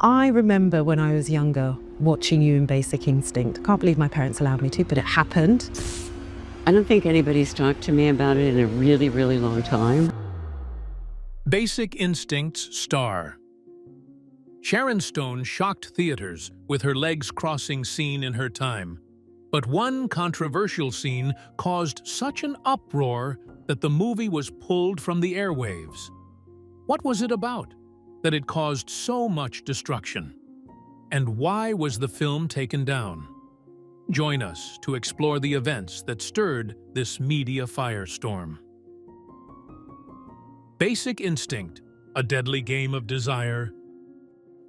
I remember when I was younger watching you in Basic Instinct. I can't believe my parents allowed me to, but it happened. I don't think anybody's talked to me about it in a really, really long time. Basic Instinct's star. Sharon Stone shocked theaters with her legs-crossing scene in her time. But one controversial scene caused such an uproar that the movie was pulled from the airwaves. What was it about that it caused so much destruction? And why was the film taken down? Join us to explore the events that stirred this media firestorm. Basic Instinct, a deadly game of desire.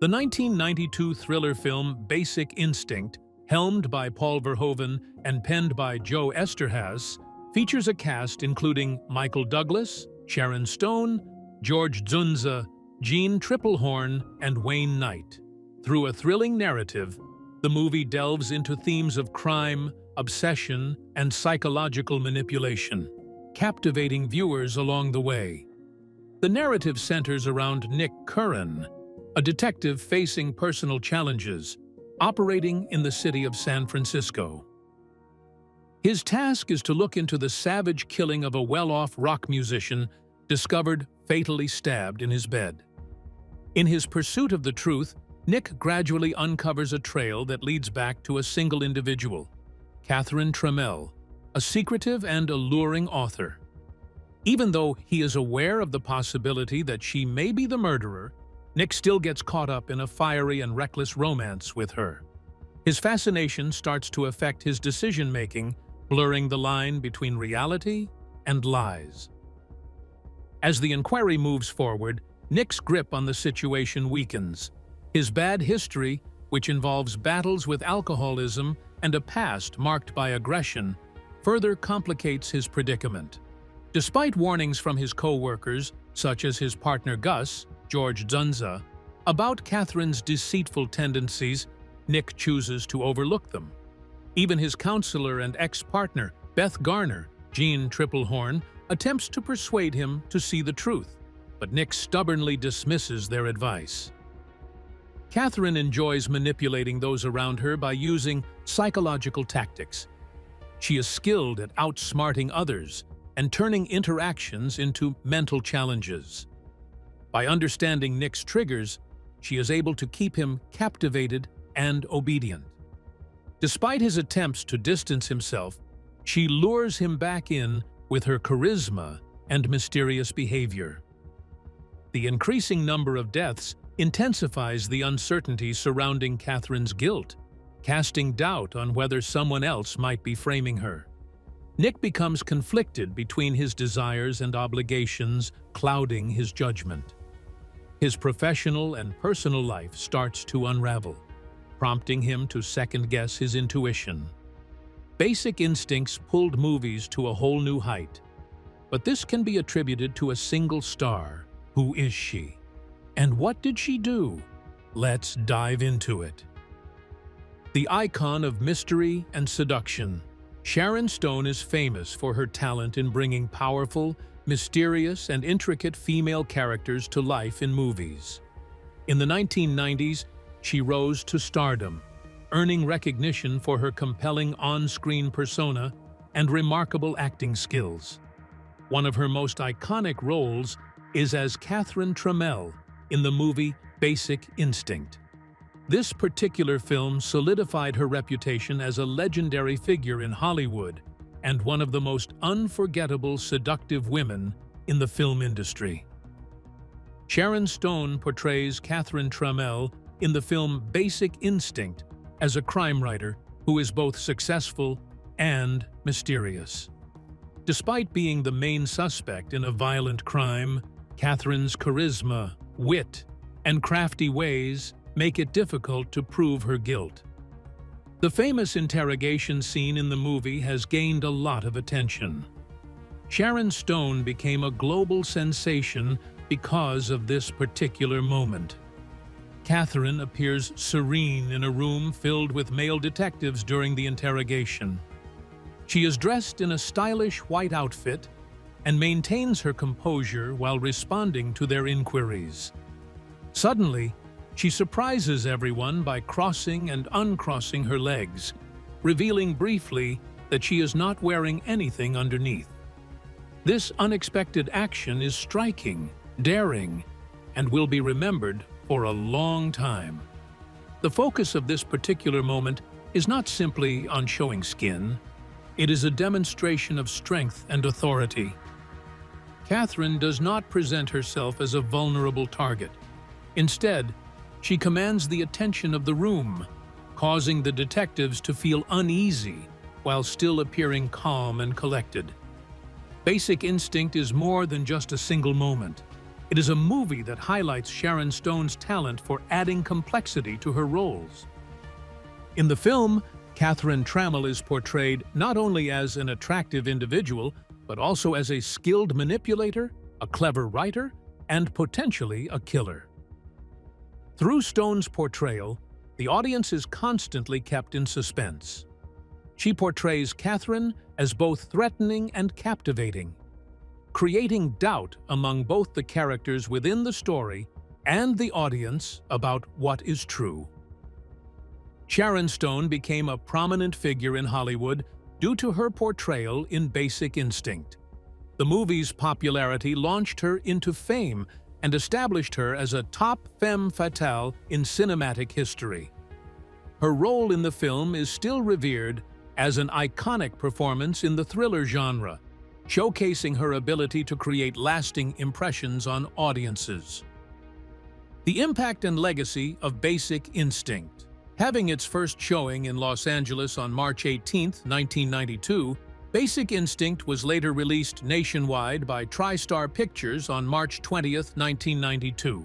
The 1992 thriller film Basic Instinct, helmed by Paul Verhoeven and penned by Joe Esterhazy, features a cast including Michael Douglas, Sharon Stone, George Dzundza, Jean Tripplehorn, and Wayne Knight. Through a thrilling narrative, the movie delves into themes of crime, obsession, and psychological manipulation, captivating viewers along the way. The narrative centers around Nick Curran, a detective facing personal challenges, operating in the city of San Francisco. His task is to look into the savage killing of a well-off rock musician discovered fatally stabbed in his bed. In his pursuit of the truth, Nick gradually uncovers a trail that leads back to a single individual, Catherine Trammell, a secretive and alluring author. Even though he is aware of the possibility that she may be the murderer, Nick still gets caught up in a fiery and reckless romance with her. His fascination starts to affect his decision-making, blurring the line between reality and lies. As the inquiry moves forward, Nick's grip on the situation weakens. His bad history, which involves battles with alcoholism and a past marked by aggression, further complicates his predicament. Despite warnings from his co-workers, such as his partner Gus, George Dzundza, about Catherine's deceitful tendencies, Nick chooses to overlook them. Even his counselor and ex-partner, Beth Garner, Jean Tripplehorn, attempts to persuade him to see the truth, but Nick stubbornly dismisses their advice. Catherine enjoys manipulating those around her by using psychological tactics. She is skilled at outsmarting others and turning interactions into mental challenges. By understanding Nick's triggers, she is able to keep him captivated and obedient. Despite his attempts to distance himself, she lures him back in with her charisma and mysterious behavior. The increasing number of deaths intensifies the uncertainty surrounding Catherine's guilt, casting doubt on whether someone else might be framing her. Nick becomes conflicted between his desires and obligations, clouding his judgment. His professional and personal life starts to unravel, prompting him to second-guess his intuition. Basic Instincts pulled movies to a whole new height, but this can be attributed to a single star. Who is she? And what did she do? Let's dive into it. The icon of mystery and seduction, Sharon Stone is famous for her talent in bringing powerful, mysterious, and intricate female characters to life in movies. In the 1990s, she rose to stardom, earning recognition for her compelling on-screen persona and remarkable acting skills. One of her most iconic roles is as Catherine Trammell in the movie Basic Instinct. This particular film solidified her reputation as a legendary figure in Hollywood and one of the most unforgettable seductive women in the film industry. Sharon Stone portrays Catherine Trammell in the film Basic Instinct as a crime writer who is both successful and mysterious. Despite being the main suspect in a violent crime, Catherine's charisma, wit, and crafty ways make it difficult to prove her guilt. The famous interrogation scene in the movie has gained a lot of attention. Sharon Stone became a global sensation because of this particular moment. Catherine appears serene in a room filled with male detectives during the interrogation. She is dressed in a stylish white outfit and maintains her composure while responding to their inquiries. Suddenly, She surprises everyone by crossing and uncrossing her legs, revealing briefly that she is not wearing anything underneath. This unexpected action is striking, daring, and will be remembered for a long time. The focus of this particular moment is not simply on showing skin. It is a demonstration of strength and authority. Catherine does not present herself as a vulnerable target. Instead, she commands the attention of the room, causing the detectives to feel uneasy while still appearing calm and collected. Basic Instinct is more than just a single moment. It is a movie that highlights Sharon Stone's talent for adding complexity to her roles. In the film, Catherine Trammell is portrayed not only as an attractive individual, but also as a skilled manipulator, a clever writer, and potentially a killer. Through Stone's portrayal, the audience is constantly kept in suspense. She portrays Catherine as both threatening and captivating, creating doubt among both the characters within the story and the audience about what is true. Sharon Stone became a prominent figure in Hollywood due to her portrayal in Basic Instinct. The movie's popularity launched her into fame and established her as a top femme fatale in cinematic history. Her role in the film is still revered as an iconic performance in the thriller genre, showcasing her ability to create lasting impressions on audiences. The impact and legacy of Basic Instinct. Having its first showing in Los Angeles on March 18, 1992, Basic Instinct was later released nationwide by TriStar Pictures on March 20, 1992.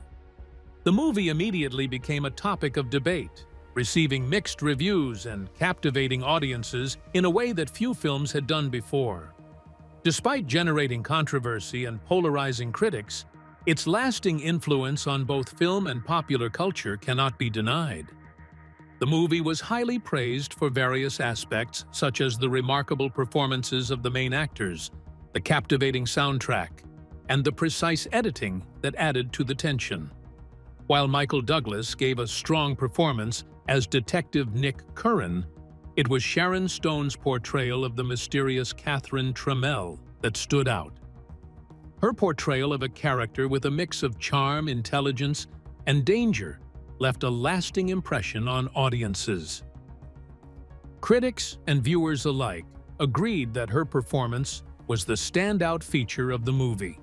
The movie immediately became a topic of debate, receiving mixed reviews and captivating audiences in a way that few films had done before. Despite generating controversy and polarizing critics, its lasting influence on both film and popular culture cannot be denied. The movie was highly praised for various aspects, such as the remarkable performances of the main actors, the captivating soundtrack, and the precise editing that added to the tension. While Michael Douglas gave a strong performance as Detective Nick Curran, it was Sharon Stone's portrayal of the mysterious Catherine Trammell that stood out. Her portrayal of a character with a mix of charm, intelligence, and danger left a lasting impression on audiences. Critics and viewers alike agreed that her performance was the standout feature of the movie.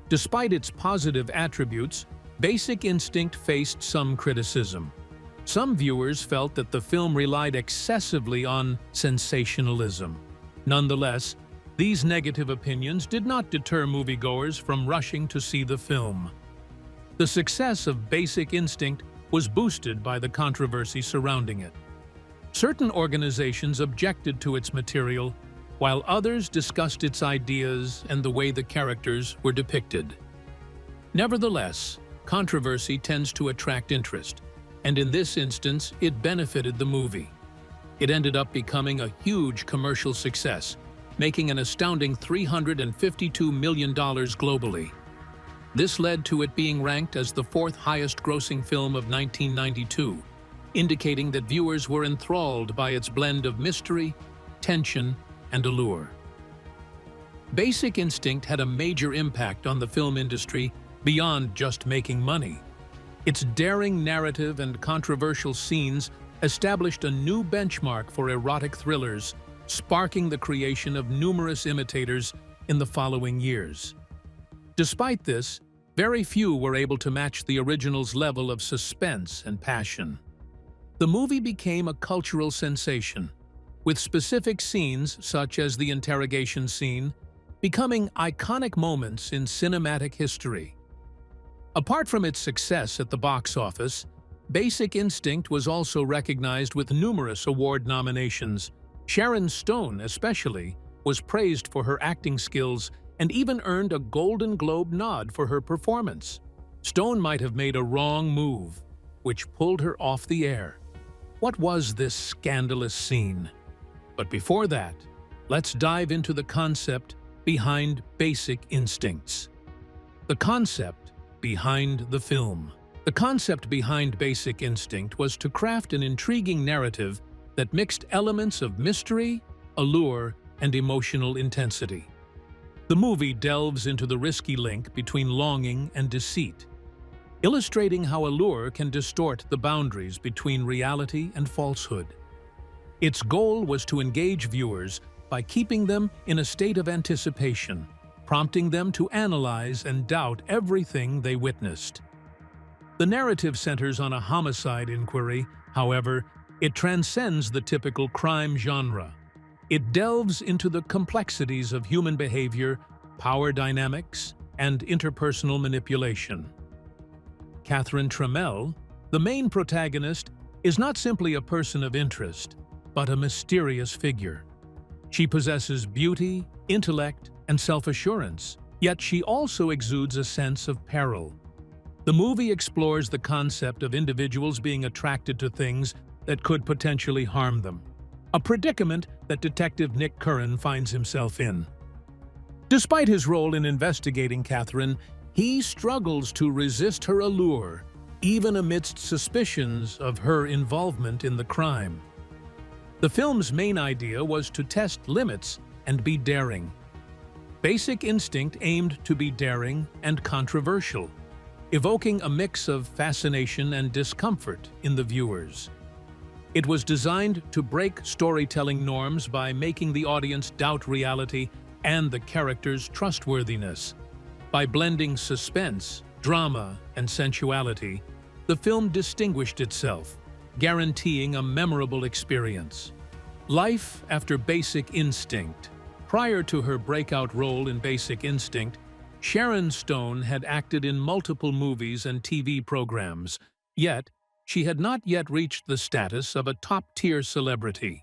Despite its positive attributes, Basic Instinct faced some criticism. Some viewers felt that the film relied excessively on sensationalism. Nonetheless, these negative opinions did not deter moviegoers from rushing to see the film. The success of Basic Instinct was boosted by the controversy surrounding it. Certain organizations objected to its material, while others discussed its ideas and the way the characters were depicted. Nevertheless, controversy tends to attract interest, and in this instance, it benefited the movie. It ended up becoming a huge commercial success, making an astounding $352 million globally. This led to it being ranked as the fourth highest-grossing film of 1992, indicating that viewers were enthralled by its blend of mystery, tension, and allure. Basic Instinct had a major impact on the film industry beyond just making money. Its daring narrative and controversial scenes established a new benchmark for erotic thrillers, sparking the creation of numerous imitators in the following years. Despite this, very few were able to match the original's level of suspense and passion. The movie became a cultural sensation, with specific scenes such as the interrogation scene becoming iconic moments in cinematic history. Apart from its success at the box office, Basic Instinct was also recognized with numerous award nominations. Sharon Stone, especially, was praised for her acting skills and even earned a Golden Globe nod for her performance. Stone might have made a wrong move, which pulled her off the air. What was this scandalous scene? But before that, let's dive into the concept behind Basic Instincts. The concept behind the film. The concept behind Basic Instinct was to craft an intriguing narrative that mixed elements of mystery, allure, and emotional intensity. The movie delves into the risky link between longing and deceit, illustrating how allure can distort the boundaries between reality and falsehood. Its goal was to engage viewers by keeping them in a state of anticipation, prompting them to analyze and doubt everything they witnessed. The narrative centers on a homicide inquiry. However, it transcends the typical crime genre. It delves into the complexities of human behavior, power dynamics, and interpersonal manipulation. Catherine Trammell, the main protagonist, is not simply a person of interest, but a mysterious figure. She possesses beauty, intellect, and self-assurance, yet she also exudes a sense of peril. The movie explores the concept of individuals being attracted to things that could potentially harm them, a predicament that Detective Nick Curran finds himself in. Despite his role in investigating Catherine, he struggles to resist her allure, even amidst suspicions of her involvement in the crime. The film's main idea was to test limits and be daring. Basic Instinct aimed to be daring and controversial, evoking a mix of fascination and discomfort in the viewers. It was designed to break storytelling norms by making the audience doubt reality and the characters' trustworthiness. By blending suspense, drama, and sensuality, the film distinguished itself, guaranteeing a memorable experience. Life after Basic Instinct. Prior to her breakout role in Basic Instinct, Sharon Stone had acted in multiple movies and TV programs, yet she had not yet reached the status of a top-tier celebrity.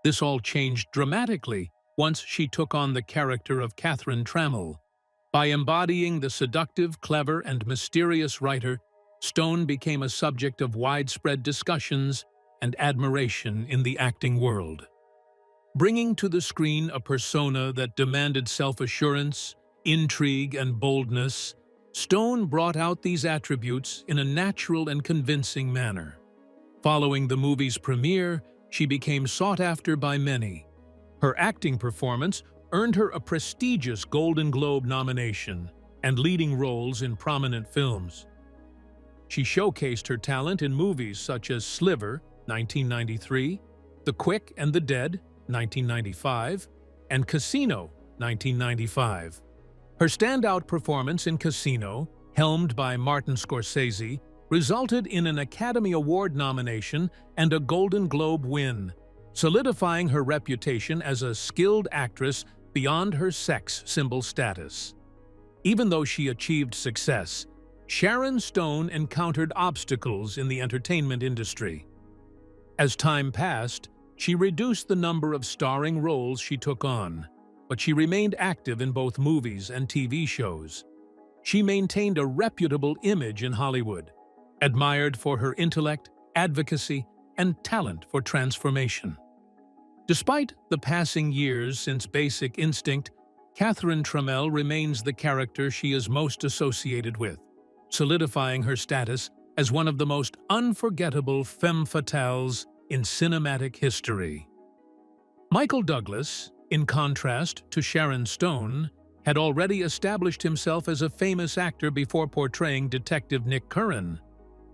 This all changed dramatically once she took on the character of Catherine Trammell. By embodying the seductive, clever, and mysterious writer, Stone became a subject of widespread discussions and admiration in the acting world. Bringing to the screen a persona that demanded self-assurance, intrigue, and boldness, Stone brought out these attributes in a natural and convincing manner. Following the movie's premiere, she became sought after by many. Her acting performance earned her a prestigious Golden Globe nomination and leading roles in prominent films. She showcased her talent in movies such as Sliver, 1993, The Quick and the Dead, 1995, and Casino, 1995. Her standout performance in Casino, helmed by Martin Scorsese, resulted in an Academy Award nomination and a Golden Globe win, solidifying her reputation as a skilled actress beyond her sex symbol status. Even though she achieved success, Sharon Stone encountered obstacles in the entertainment industry. As time passed, she reduced the number of starring roles she took on, but she remained active in both movies and TV shows. She maintained a reputable image in Hollywood, admired for her intellect, advocacy, and talent for transformation. Despite the passing years since Basic Instinct, Catherine Trammell remains the character she is most associated with, solidifying her status as one of the most unforgettable femme fatales in cinematic history. Michael Douglas, in contrast to Sharon Stone, had already established himself as a famous actor before portraying Detective Nick Curran.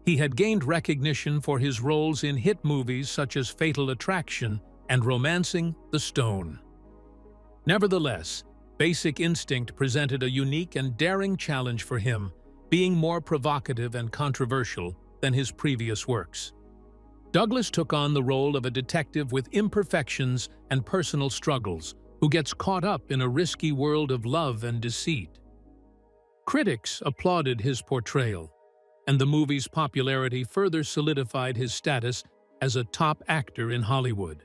He had gained recognition for his roles in hit movies such as Fatal Attraction and Romancing the Stone. Nevertheless, Basic Instinct presented a unique and daring challenge for him, being more provocative and controversial than his previous works. Douglas took on the role of a detective with imperfections and personal struggles, who gets caught up in a risky world of love and deceit. Critics applauded his portrayal, and the movie's popularity further solidified his status as a top actor in Hollywood.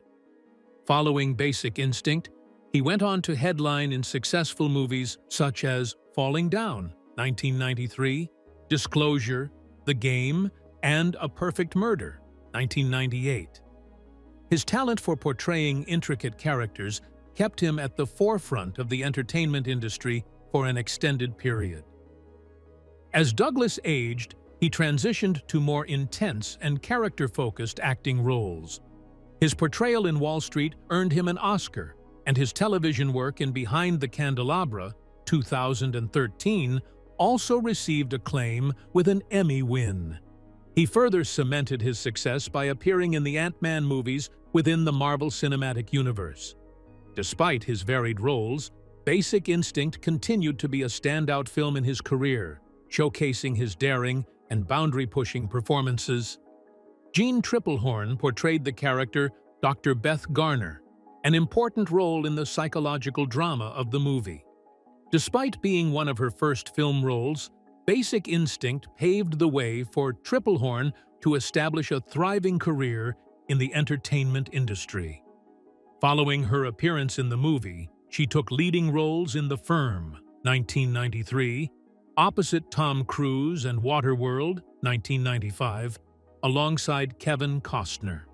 Following Basic Instinct, he went on to headline in successful movies such as Falling Down, 1993, Disclosure, The Game, and A Perfect Murder, 1998. His talent for portraying intricate characters kept him at the forefront of the entertainment industry for an extended period. As Douglas aged, he transitioned to more intense and character-focused acting roles. His portrayal in Wall Street earned him an Oscar, and his television work in Behind the Candelabra, 2013, also received acclaim with an Emmy win. He further cemented his success by appearing in the Ant-Man movies within the Marvel Cinematic Universe. Despite his varied roles, Basic Instinct continued to be a standout film in his career, showcasing his daring and boundary-pushing performances. Jean Triplehorn portrayed the character Dr. Beth Garner, an important role in the psychological drama of the movie. Despite being one of her first film roles, Basic Instinct paved the way for Triplehorn to establish a thriving career in the entertainment industry. Following her appearance in the movie, she took leading roles in The Firm, 1993, opposite Tom Cruise and Waterworld, 1995, alongside Kevin Costner.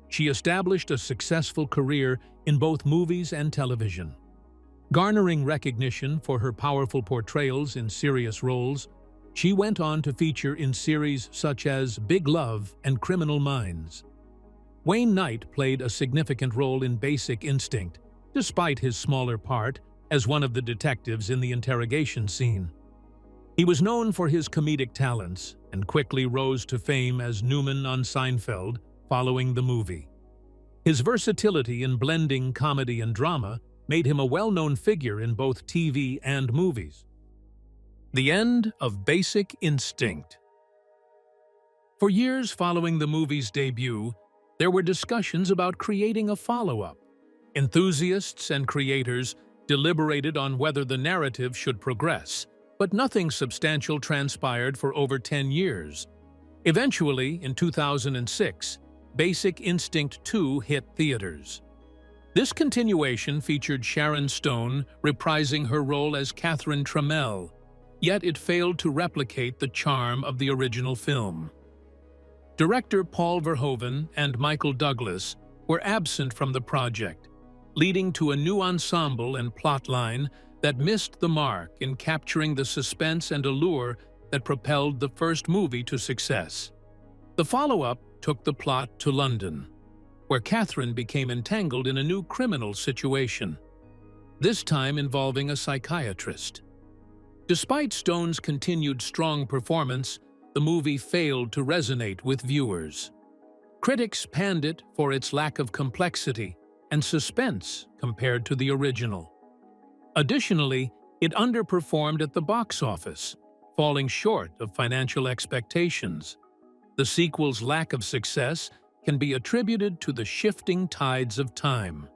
She established a successful career in both movies and television. Garnering recognition for her powerful portrayals in serious roles, she went on to feature in series such as Big Love and Criminal Minds. Wayne Knight played a significant role in Basic Instinct, despite his smaller part as one of the detectives in the interrogation scene. He was known for his comedic talents and quickly rose to fame as Newman on Seinfeld following the movie. His versatility in blending comedy and drama made him a well-known figure in both TV and movies. The end of Basic Instinct. For years following the movie's debut, there were discussions about creating a follow-up. Enthusiasts and creators deliberated on whether the narrative should progress, but nothing substantial transpired for over 10 years. Eventually, in 2006, Basic Instinct 2 hit theaters. This continuation featured Sharon Stone reprising her role as Catherine Trammell, yet it failed to replicate the charm of the original film. Director Paul Verhoeven and Michael Douglas were absent from the project, leading to a new ensemble and plotline that missed the mark in capturing the suspense and allure that propelled the first movie to success. The follow-up took the plot to London, where Catherine became entangled in a new criminal situation, this time involving a psychiatrist. Despite Stone's continued strong performance, the movie failed to resonate with viewers. Critics panned it for its lack of complexity and suspense compared to the original. Additionally, it underperformed at the box office, falling short of financial expectations. The sequel's lack of success can be attributed to the shifting tides of time.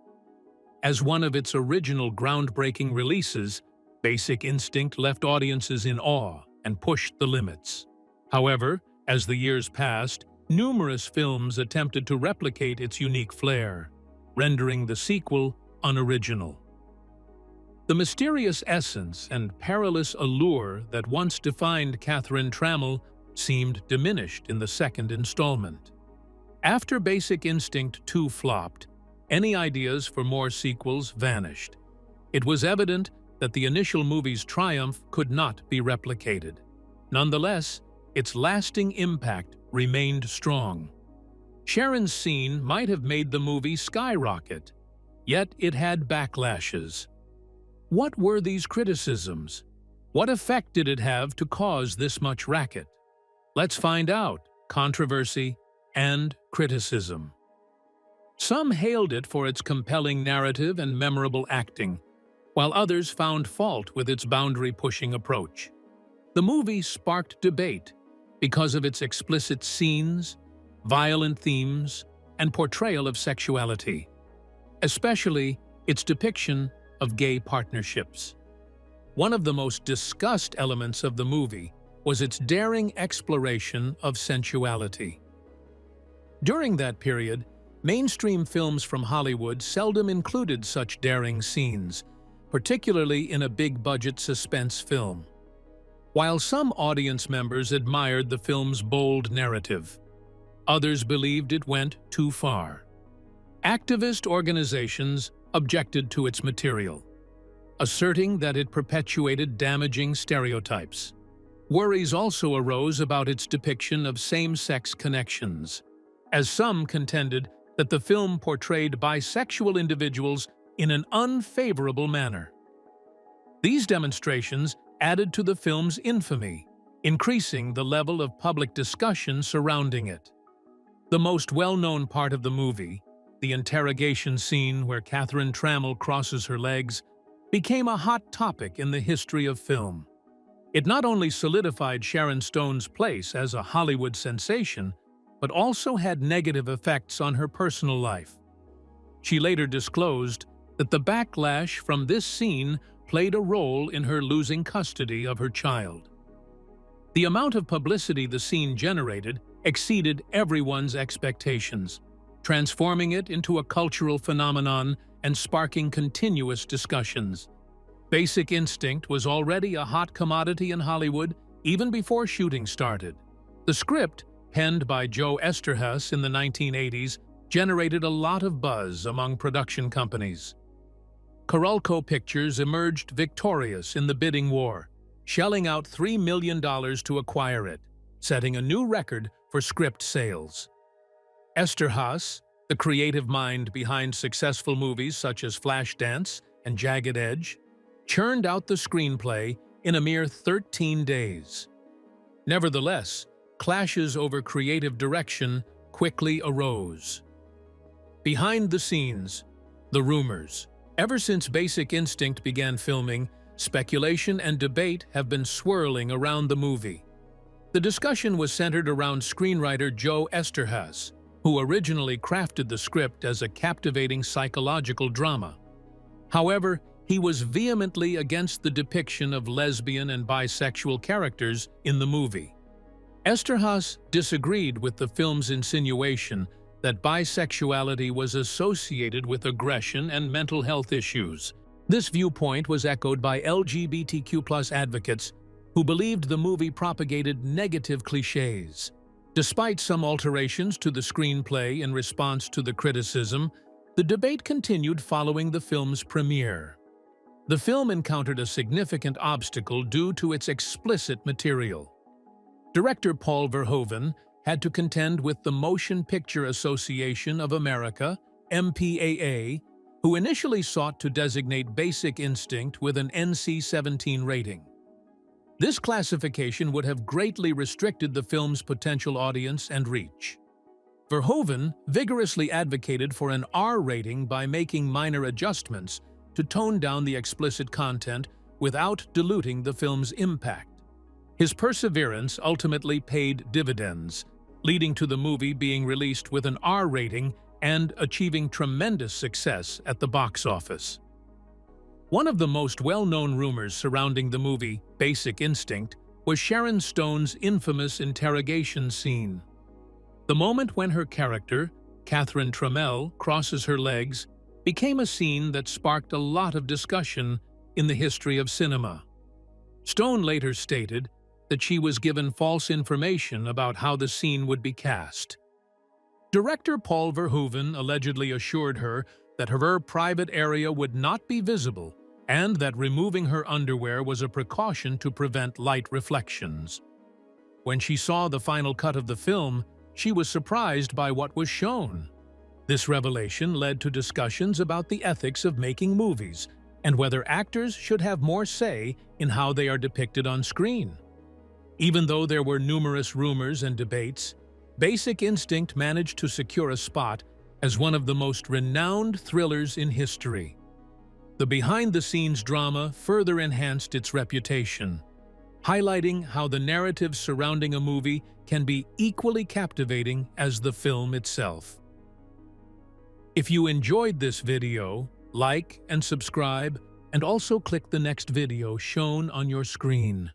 As one of its original groundbreaking releases, Basic Instinct left audiences in awe and pushed the limits. However, as the years passed, numerous films attempted to replicate its unique flair, rendering the sequel unoriginal. The mysterious essence and perilous allure that once defined Catherine Trammell seemed diminished in the second installment. After Basic Instinct 2 flopped, any ideas for more sequels vanished. It was evident that the initial movie's triumph could not be replicated. Nonetheless, its lasting impact remained strong. Sharon's scene might have made the movie skyrocket, yet it had backlashes. What were these criticisms? What effect did it have to cause this much racket? Let's find out. Controversy and criticism. Some hailed it for its compelling narrative and memorable acting, while others found fault with its boundary-pushing approach. The movie sparked debate because of its explicit scenes, violent themes, and portrayal of sexuality, especially its depiction of gay partnerships. One of the most discussed elements of the movie was its daring exploration of sensuality. During that period, mainstream films from Hollywood seldom included such daring scenes, particularly in a big-budget suspense film. While some audience members admired the film's bold narrative, others believed it went too far. Activist organizations objected to its material, asserting that it perpetuated damaging stereotypes. Worries also arose about its depiction of same-sex connections, as some contended that the film portrayed bisexual individuals in an unfavorable manner. These demonstrations added to the film's infamy, increasing the level of public discussion surrounding it. The most well-known part of the movie, the interrogation scene where Catherine Trammell crosses her legs, became a hot topic in the history of film. It not only solidified Sharon Stone's place as a Hollywood sensation, but also had negative effects on her personal life. She later disclosed that the backlash from this scene played a role in her losing custody of her child. The amount of publicity the scene generated exceeded everyone's expectations, transforming it into a cultural phenomenon and sparking continuous discussions. Basic Instinct was already a hot commodity in Hollywood even before shooting started. The script, penned by Joe Esterhaus in the 1980s, generated a lot of buzz among production companies. Carolco Pictures emerged victorious in the bidding war, shelling out $3 million to acquire it, setting a new record for script sales. Esterhaus, the creative mind behind successful movies such as Flashdance and Jagged Edge, churned out the screenplay in a mere 13 days. Nevertheless, clashes over creative direction quickly arose. Behind the scenes, the rumors. Ever since Basic Instinct began filming, speculation and debate have been swirling around the movie. The discussion was centered around screenwriter Joe Esterhaus, who originally crafted the script as a captivating psychological drama. However, he was vehemently against the depiction of lesbian and bisexual characters in the movie. Esterhaus disagreed with the film's insinuation that bisexuality was associated with aggression and mental health issues. This viewpoint was echoed by LGBTQ+ advocates who believed the movie propagated negative cliches. Despite some alterations to the screenplay in response to the criticism, the debate continued following the film's premiere. The film encountered a significant obstacle due to its explicit material. Director Paul Verhoeven had to contend with the Motion Picture Association of America, MPAA, who initially sought to designate Basic Instinct with an NC-17 rating. This classification would have greatly restricted the film's potential audience and reach. Verhoeven vigorously advocated for an R rating by making minor adjustments to tone down the explicit content without diluting the film's impact. His perseverance ultimately paid dividends, leading to the movie being released with an R rating and achieving tremendous success at the box office. One of the most well-known rumors surrounding the movie Basic Instinct was Sharon Stone's infamous interrogation scene. The moment when her character, Catherine Trammell, crosses her legs became a scene that sparked a lot of discussion in the history of cinema. Stone later stated that she was given false information about how the scene would be cast. Director Paul Verhoeven allegedly assured her that her private area would not be visible and that removing her underwear was a precaution to prevent light reflections. When she saw the final cut of the film, she was surprised by what was shown. This revelation led to discussions about the ethics of making movies and whether actors should have more say in how they are depicted on screen. Even though there were numerous rumors and debates, Basic Instinct managed to secure a spot as one of the most renowned thrillers in history. The behind-the-scenes drama further enhanced its reputation, highlighting how the narrative surrounding a movie can be equally captivating as the film itself. If you enjoyed this video, like and subscribe, and also click the next video shown on your screen.